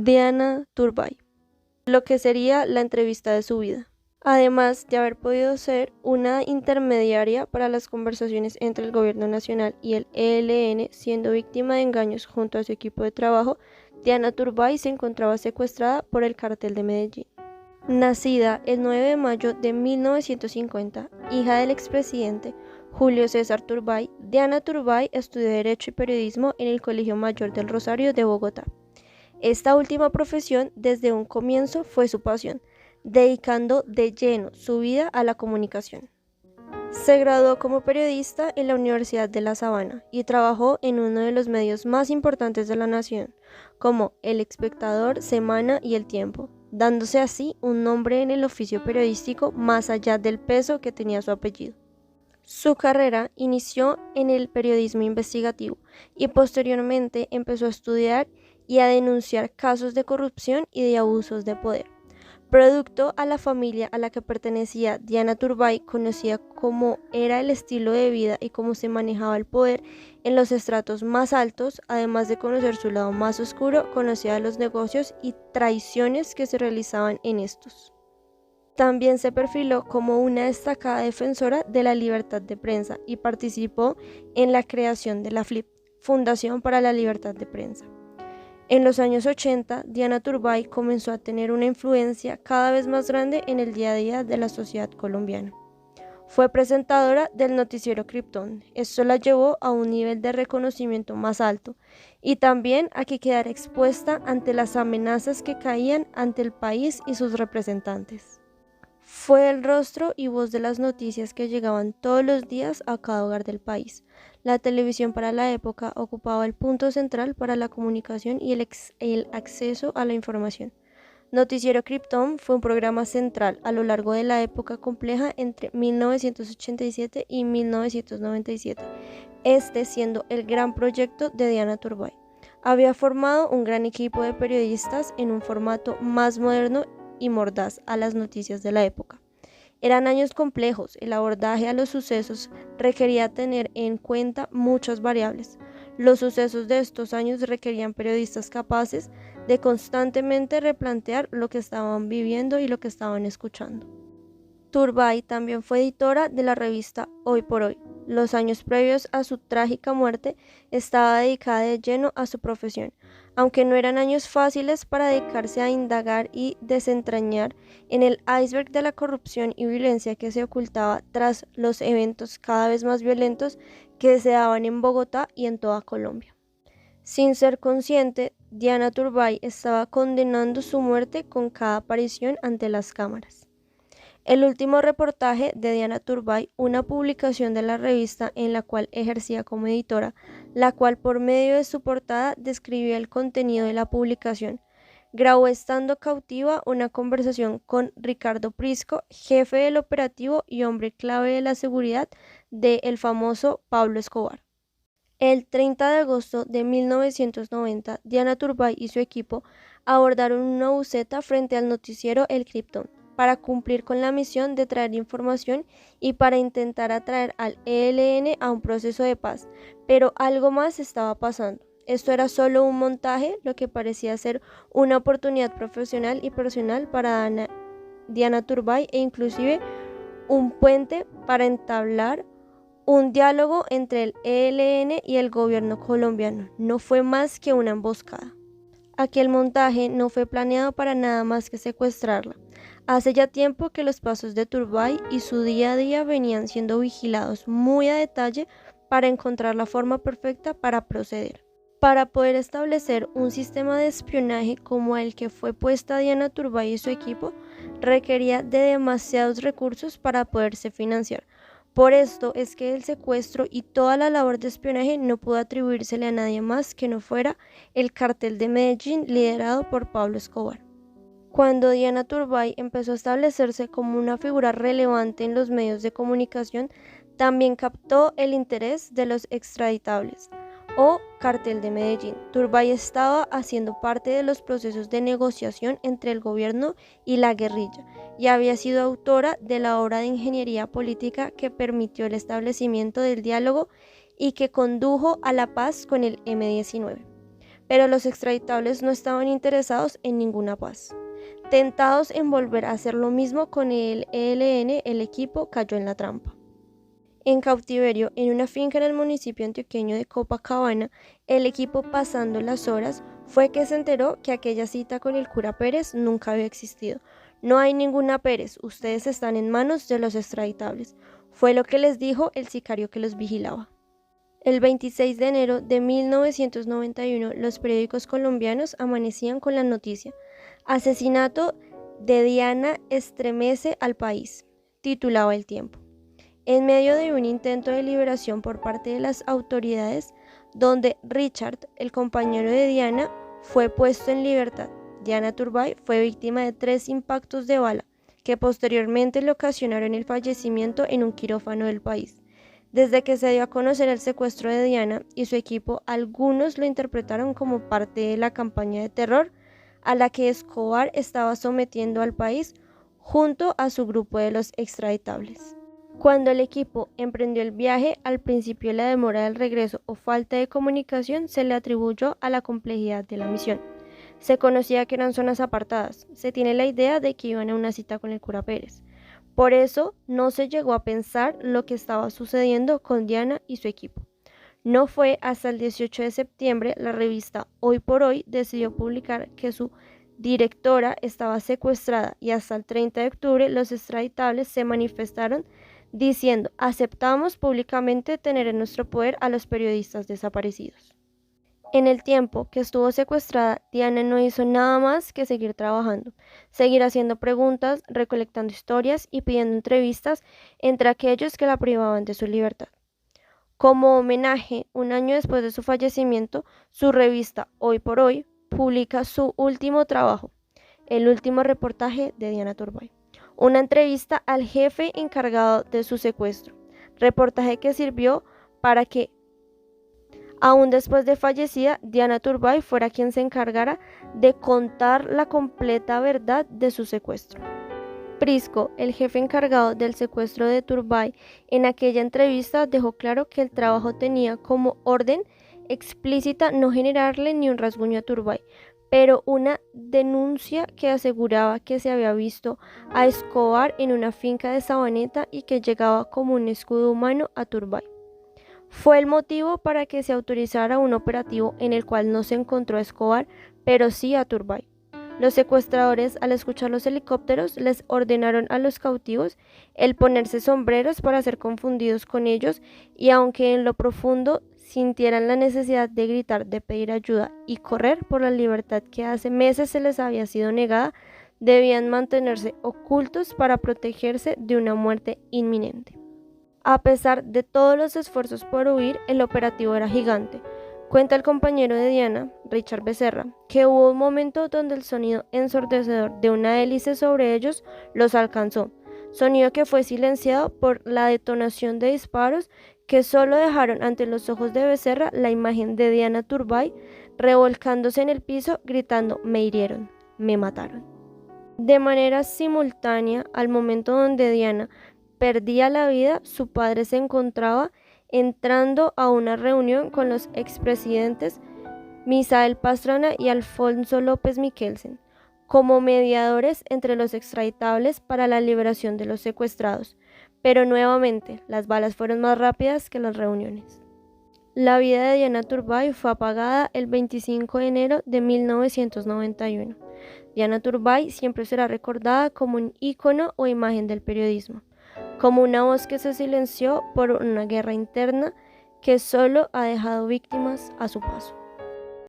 Diana Turbay, lo que sería la entrevista de su vida. Además de haber podido ser una intermediaria para las conversaciones entre el gobierno nacional y el ELN, siendo víctima de engaños junto a su equipo de trabajo, Diana Turbay se encontraba secuestrada por el Cartel de Medellín. Nacida el 9 de mayo de 1950, hija del expresidente Julio César Turbay, Diana Turbay estudió Derecho y Periodismo en el Colegio Mayor del Rosario de Bogotá. Esta última profesión desde un comienzo fue su pasión, dedicando de lleno su vida a la comunicación. Se graduó como periodista en la Universidad de La Sabana y trabajó en uno de los medios más importantes de la nación, como El Espectador, Semana y El Tiempo, dándose así un nombre en el oficio periodístico más allá del peso que tenía su apellido. Su carrera inició en el periodismo investigativo y posteriormente empezó a estudiar y a denunciar casos de corrupción y de abusos de poder. Producto a la familia a la que pertenecía Diana Turbay, conocía cómo era el estilo de vida y cómo se manejaba el poder en los estratos más altos, además de conocer su lado más oscuro, conocía los negocios y traiciones que se realizaban en estos. También se perfiló como una destacada defensora de la libertad de prensa y participó en la creación de la FLIP, Fundación para la Libertad de Prensa. En los años 80, Diana Turbay comenzó a tener una influencia cada vez más grande en el día a día de la sociedad colombiana. Fue presentadora del noticiero Krypton. Esto la llevó a un nivel de reconocimiento más alto y también a que quedara expuesta ante las amenazas que caían ante el país y sus representantes. Fue el rostro y voz de las noticias que llegaban todos los días a cada hogar del país. La televisión para la época ocupaba el punto central para la comunicación y el acceso a la información. Noticiero Krypton fue un programa central a lo largo de la época compleja entre 1987 y 1997, este siendo el gran proyecto de Diana Turbay. Había formado un gran equipo de periodistas en un formato más moderno y mordaz a las noticias de la época. Eran años complejos, el abordaje a los sucesos requería tener en cuenta muchas variables. Los sucesos de estos años requerían periodistas capaces de constantemente replantear lo que estaban viviendo y lo que estaban escuchando. Turbay también fue editora de la revista Hoy por Hoy. Los años previos a su trágica muerte estaba dedicada de lleno a su profesión, aunque no eran años fáciles para dedicarse a indagar y desentrañar en el iceberg de la corrupción y violencia que se ocultaba tras los eventos cada vez más violentos que se daban en Bogotá y en toda Colombia. Sin ser consciente, Diana Turbay estaba condenando su muerte con cada aparición ante las cámaras. El último reportaje de Diana Turbay, una publicación de la revista en la cual ejercía como editora, la cual por medio de su portada describía el contenido de la publicación. Grabó estando cautiva una conversación con Ricardo Prisco, jefe del operativo y hombre clave de la seguridad del famoso Pablo Escobar. El 30 de agosto de 1990, Diana Turbay y su equipo abordaron una buseta frente al noticiero El Krypton para cumplir con la misión de traer información y para intentar atraer al ELN a un proceso de paz, pero algo más estaba pasando. Esto era solo un montaje, lo que parecía ser una oportunidad profesional y personal para Diana Turbay e inclusive un puente para entablar un diálogo entre el ELN y el gobierno colombiano. No fue más que una emboscada. Aquel montaje no fue planeado para nada más que secuestrarla. Hace ya tiempo que los pasos de Turbay y su día a día venían siendo vigilados muy a detalle para encontrar la forma perfecta para proceder. Para poder establecer un sistema de espionaje como el que fue puesta Diana Turbay y su equipo, requería de demasiados recursos para poderse financiar. Por esto es que el secuestro y toda la labor de espionaje no pudo atribuírsele a nadie más que no fuera el Cartel de Medellín liderado por Pablo Escobar. Cuando Diana Turbay empezó a establecerse como una figura relevante en los medios de comunicación, también captó el interés de los extraditables o Cartel de Medellín. Turbay estaba haciendo parte de los procesos de negociación entre el gobierno y la guerrilla y había sido autora de la obra de ingeniería política que permitió el establecimiento del diálogo y que condujo a la paz con el M-19. pero los extraditables no estaban interesados en ninguna paz. Tentados en volver a hacer lo mismo con el ELN, el equipo cayó en la trampa. En cautiverio, en una finca en el municipio antioqueño de Copacabana, el equipo, pasando las horas, fue que se enteró que aquella cita con el cura Pérez nunca había existido. No hay ninguna Pérez, ustedes están en manos de los extraditables, fue lo que les dijo el sicario que los vigilaba. El 26 de enero de 1991, los periódicos colombianos amanecían con la noticia: asesinato de Diana estremece al país, titulaba El Tiempo. En medio de un intento de liberación por parte de las autoridades, donde Richard, el compañero de Diana, fue puesto en libertad, Diana Turbay fue víctima de 3 impactos de bala, que posteriormente le ocasionaron el fallecimiento en un quirófano del país. Desde que se dio a conocer el secuestro de Diana y su equipo, algunos lo interpretaron como parte de la campaña de terror a la que Escobar estaba sometiendo al país junto a su grupo de los extraditables. Cuando el equipo emprendió el viaje, al principio la demora del regreso o falta de comunicación se le atribuyó a la complejidad de la misión. Se conocía que eran zonas apartadas, se tiene la idea de que iban a una cita con el cura Pérez. Por eso no se llegó a pensar lo que estaba sucediendo con Diana y su equipo. No fue hasta el 18 de septiembre la revista Hoy por Hoy decidió publicar que su directora estaba secuestrada y hasta el 30 de octubre los extraditables se manifestaron diciendo: aceptamos públicamente tener en nuestro poder a los periodistas desaparecidos. En el tiempo que estuvo secuestrada, Diana no hizo nada más que seguir trabajando, seguir haciendo preguntas, recolectando historias y pidiendo entrevistas entre aquellos que la privaban de su libertad. Como homenaje, un año después de su fallecimiento, su revista Hoy por Hoy publica su último trabajo, el último reportaje de Diana Turbay, una entrevista al jefe encargado de su secuestro, reportaje que sirvió para que, aún después de fallecida, Diana Turbay fuera quien se encargara de contar la completa verdad de su secuestro. Prisco, el jefe encargado del secuestro de Turbay, en aquella entrevista dejó claro que el trabajo tenía como orden explícita no generarle ni un rasguño a Turbay, pero una denuncia que aseguraba que se había visto a Escobar en una finca de Sabaneta y que llegaba como un escudo humano a Turbay. Fue el motivo para que se autorizara un operativo en el cual no se encontró a Escobar, pero sí a Turbay. Los secuestradores, al escuchar los helicópteros, les ordenaron a los cautivos el ponerse sombreros para ser confundidos con ellos, y aunque en lo profundo sintieran la necesidad de gritar, de pedir ayuda y correr por la libertad que hace meses se les había sido negada, debían mantenerse ocultos para protegerse de una muerte inminente. A pesar de todos los esfuerzos por huir, el operativo era gigante. Cuenta el compañero de Diana, Richard Becerra, que hubo un momento donde el sonido ensordecedor de una hélice sobre ellos los alcanzó, sonido que fue silenciado por la detonación de disparos que solo dejaron ante los ojos de Becerra la imagen de Diana Turbay revolcándose en el piso gritando: me hirieron, me mataron. De manera simultánea, al momento donde Diana perdía la vida, su padre se encontraba entrando a una reunión con los expresidentes Misael Pastrana y Alfonso López Miquelsen, como mediadores entre los extraditables para la liberación de los secuestrados, pero nuevamente las balas fueron más rápidas que las reuniones. La vida de Diana Turbay fue apagada el 25 de enero de 1991. Diana Turbay siempre será recordada como un ícono o imagen del periodismo, como una voz que se silenció por una guerra interna que solo ha dejado víctimas a su paso.